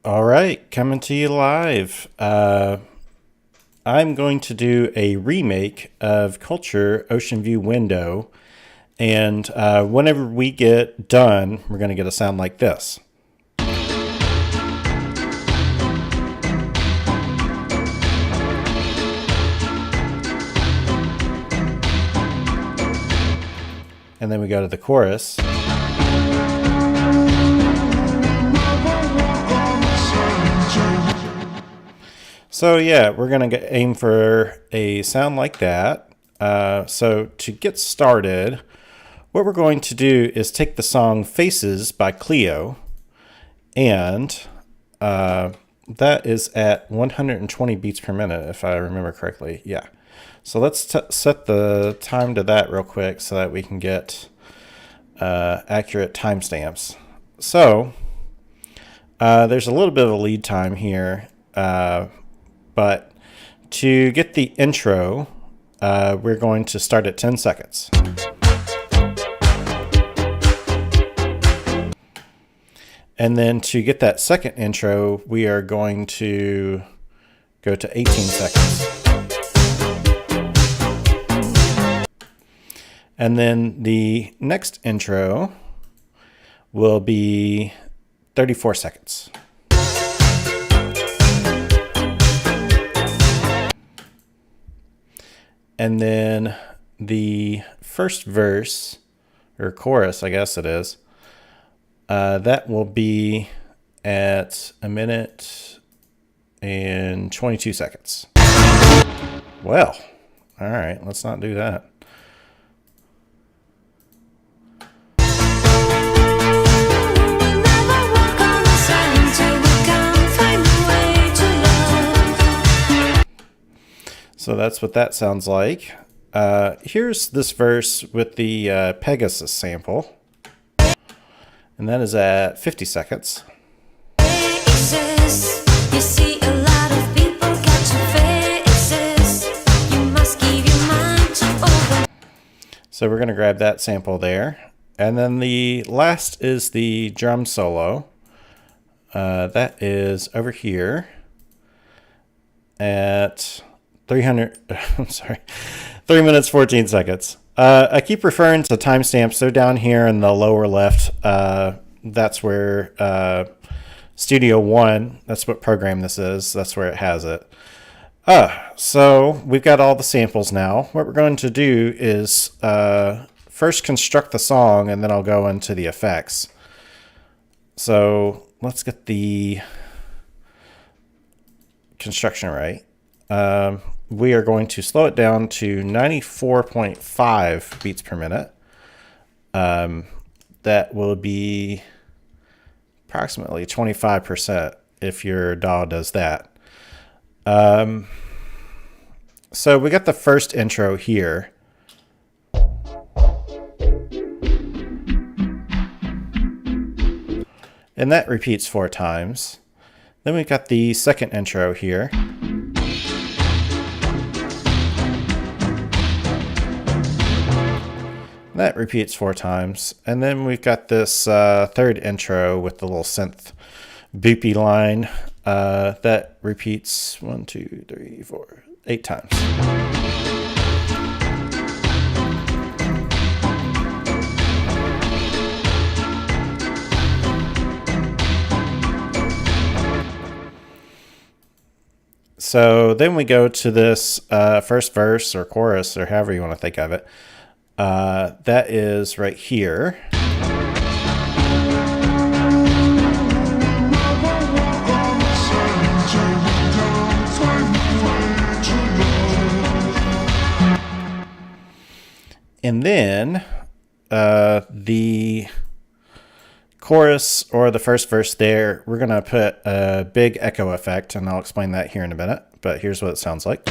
All right, coming to you live. I'm going to do a remake of Culture Ocean View Window, and whenever we get done, we're going to get a sound like this. And then we go to the chorus. So yeah, we're going to aim for a sound like that. So to get started, what we're going to do is take the song Faces by Cleo, and that is at 120 beats per minute, if I remember correctly. Yeah. So let's set the time to that real quick so that we can get accurate timestamps. So there's a little bit of a lead time here. But to get the intro, we're going to start at 10 seconds. And then to get that second intro, we are going to go to 18 seconds. And then the next intro will be 34 seconds. And then the first verse, or chorus, I guess it is, that will be at 1 minute and 22 seconds. Well, all right, let's not do that. So that's what that sounds like. Here's this verse with the Pegasus sample. And that is at 50 seconds. So we're going to grab that sample there. And then the last is the drum solo. That is over here at 3 minutes, 14 seconds. I keep referring to timestamps. They're down here in the lower left. That's where Studio One, that's what program this is. That's where it has it. So we've got all the samples now. What we're going to do is first construct the song, and then I'll go into the effects. So let's get the construction right. We are going to slow it down to 94.5 beats per minute. That will be approximately 25% if your DAW does that. So we got the first intro here. And that repeats 4 times. Then we've got the second intro here. That repeats 4 times. And then we've got this third intro with the little synth boopy line. That repeats 1, 2, 3, 4, 8 times. So then we go to this first verse or chorus, or however you want to think of it. That is right here. And then the chorus or the first verse there, we're going to put a big echo effect, and I'll explain that here in a minute. But here's what it sounds like.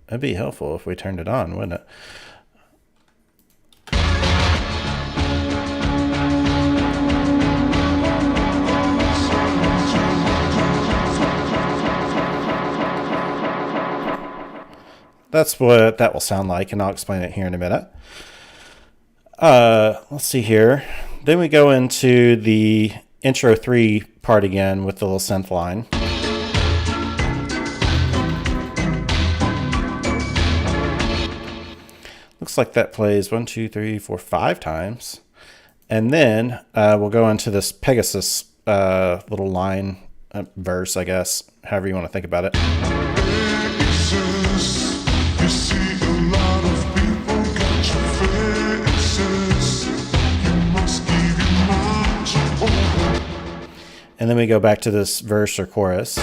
That'd be helpful if we turned it on, wouldn't it? That's what that will sound like, and I'll explain it here in a minute. Let's see here. Then we go into the intro 3 part again with the little synth line. Looks like that plays 1, 2, 3, 4, 5 times. And then we'll go into this Pegasus little line verse, I guess, however you want to think about it. And then we go back to this verse or chorus.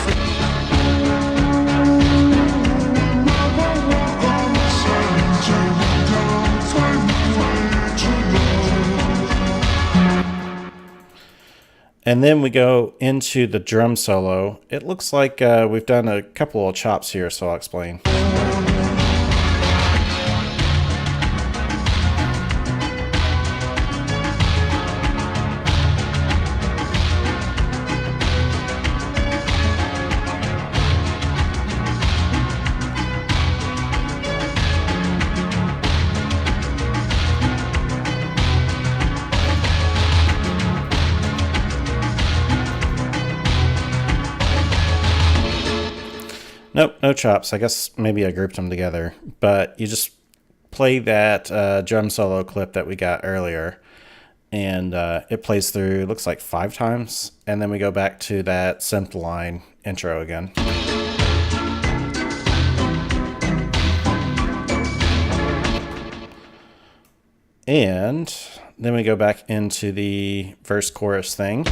And then we go into the drum solo. It looks like we've done a couple of chops here, so I'll explain. Nope, no chops. I guess maybe I grouped them together. But you just play that drum solo clip that we got earlier. And it plays through, looks like 5 times. And then we go back to that synth line intro again. And then we go back into the verse chorus thing.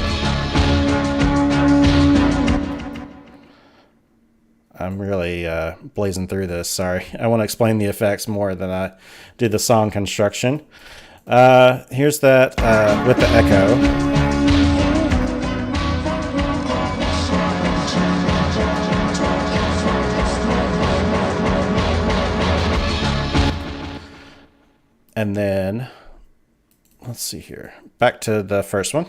I'm really blazing through this. Sorry. I want to explain the effects more than I did the song construction. Here's that with the echo. And then, let's see here. Back to the first one.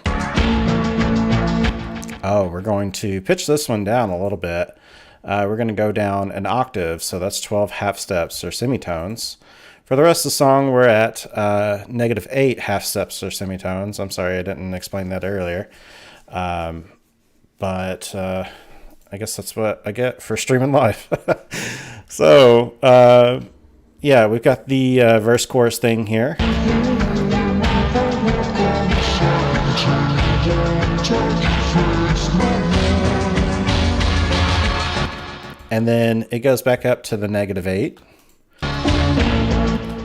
Oh, we're going to pitch this one down a little bit. We're going to go down an octave, so that's 12 half steps or semitones. For the rest of the song, we're at -8 half steps or semitones. I'm sorry, I didn't explain that earlier. But I guess that's what I get for streaming live. So, yeah, we've got the verse chorus thing here. And then it goes back up to the -8.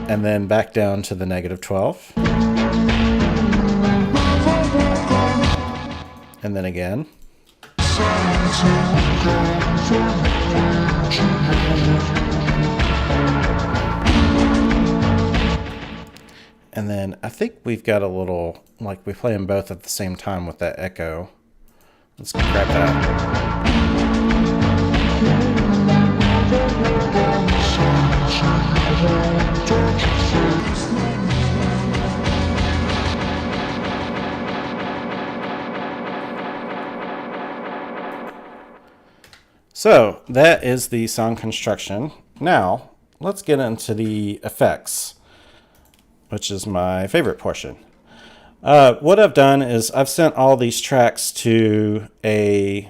And then back down to the -12. And then again. And then I think we've got a little, like we play them both at the same time with that echo. Let's grab that. So that is the song construction. Now let's get into the effects, which is my favorite portion. What I've done is I've sent all these tracks to a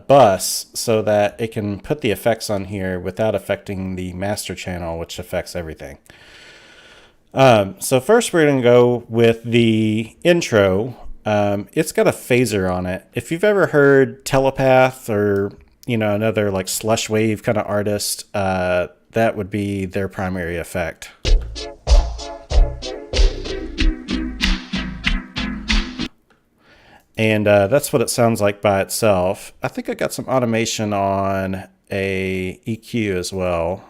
bus so that it can put the effects on here without affecting the master channel, which affects everything. So first we're going to go with the intro. It's got a phaser on it. If you've ever heard Telepath or, another like slush wave kind of artist, that would be their primary effect. And that's what it sounds like by itself. I think I got some automation on a EQ as well.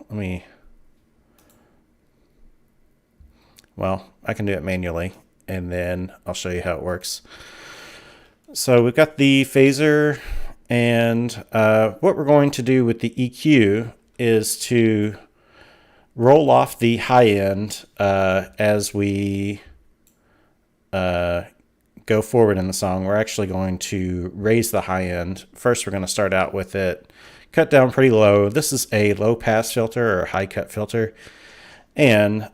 I can do it manually, and then I'll show you how it works. So we've got the phaser, and what we're going to do with the EQ is to roll off the high end as we go forward in the song. We're actually going to raise the high end. First, we're going to start out with it cut down pretty low. This is a low pass filter or high cut filter. And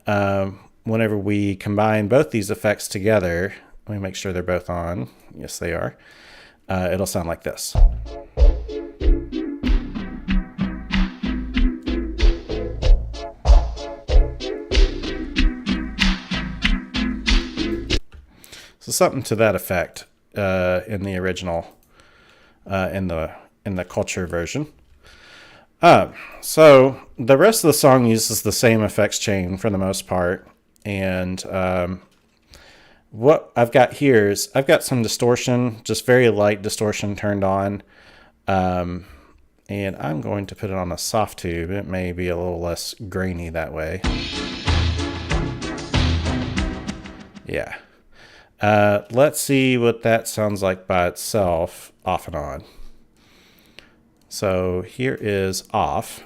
whenever we combine both these effects together, let me make sure they're both on. Yes, they are. It'll sound like this. So something to that effect in the original, in the Culture version. So the rest of the song uses the same effects chain for the most part, and what I've got here is I've got some distortion, just very light distortion turned on, and I'm going to put it on a soft tube. It may be a little less grainy that way. Yeah. Let's see what that sounds like by itself, off and on. So here is off.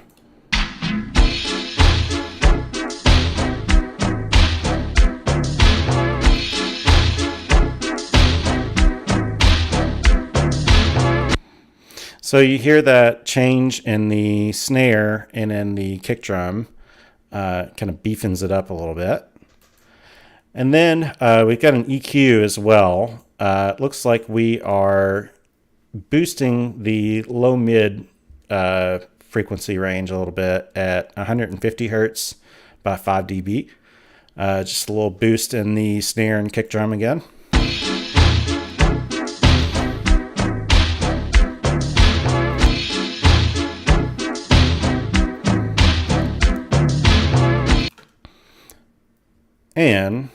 So you hear that change in the snare and in the kick drum, kind of beefens it up a little bit. And then we've got an EQ as well. It looks like we are boosting the low-mid frequency range a little bit at 150 hertz by 5 dB. Just a little boost in the snare and kick drum again. And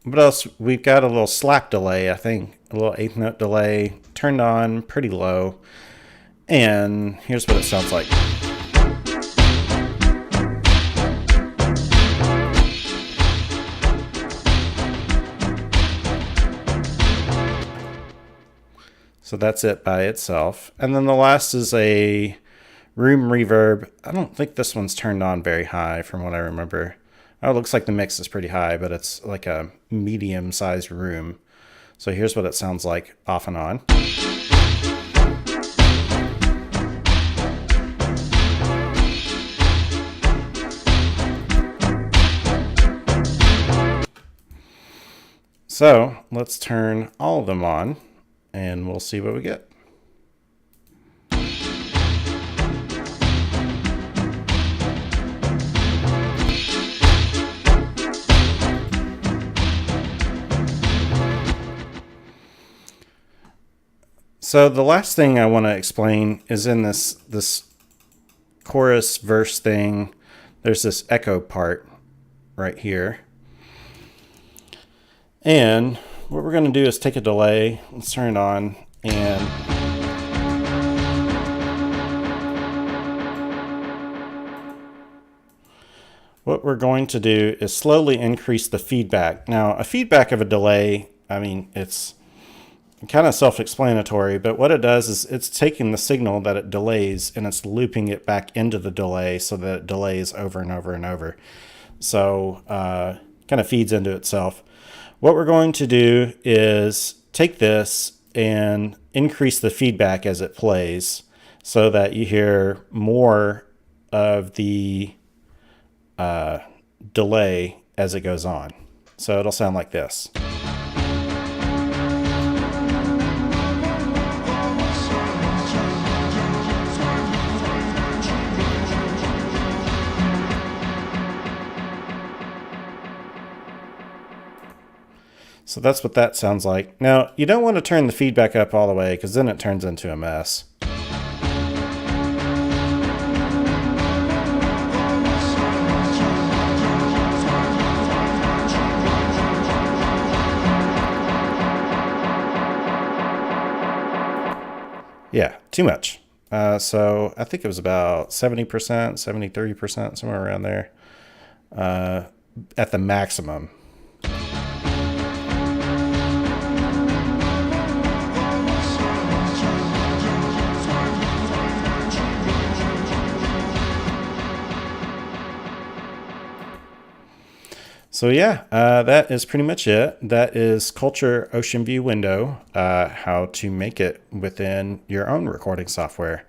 what else? We've got a little slap delay, I think. A little 8th note delay turned on pretty low. And here's what it sounds like. So that's it by itself. And then the last is a room reverb. I don't think this one's turned on very high from what I remember. Oh, it looks like the mix is pretty high, but it's like a medium-sized room. So here's what it sounds like off and on. So let's turn all of them on, and we'll see what we get. So the last thing I want to explain is in this chorus verse thing, there's this echo part right here. And what we're going to do is take a delay, let's turn it on, and what we're going to do is slowly increase the feedback. Now, a feedback of a delay, I mean, it's kind of self-explanatory, but what it does is it's taking the signal that it delays and it's looping it back into the delay so that it delays over and over and over. So kind of feeds into itself. What we're going to do is take this and increase the feedback as it plays so that you hear more of the delay as it goes on. So it'll sound like this. So that's what that sounds like. Now, you don't want to turn the feedback up all the way because then it turns into a mess. Yeah, too much. So I think it was about 70%, 30%, somewhere around there at the maximum. So yeah, that is pretty much it. That is Culture Ocean View Window, how to make it within your own recording software.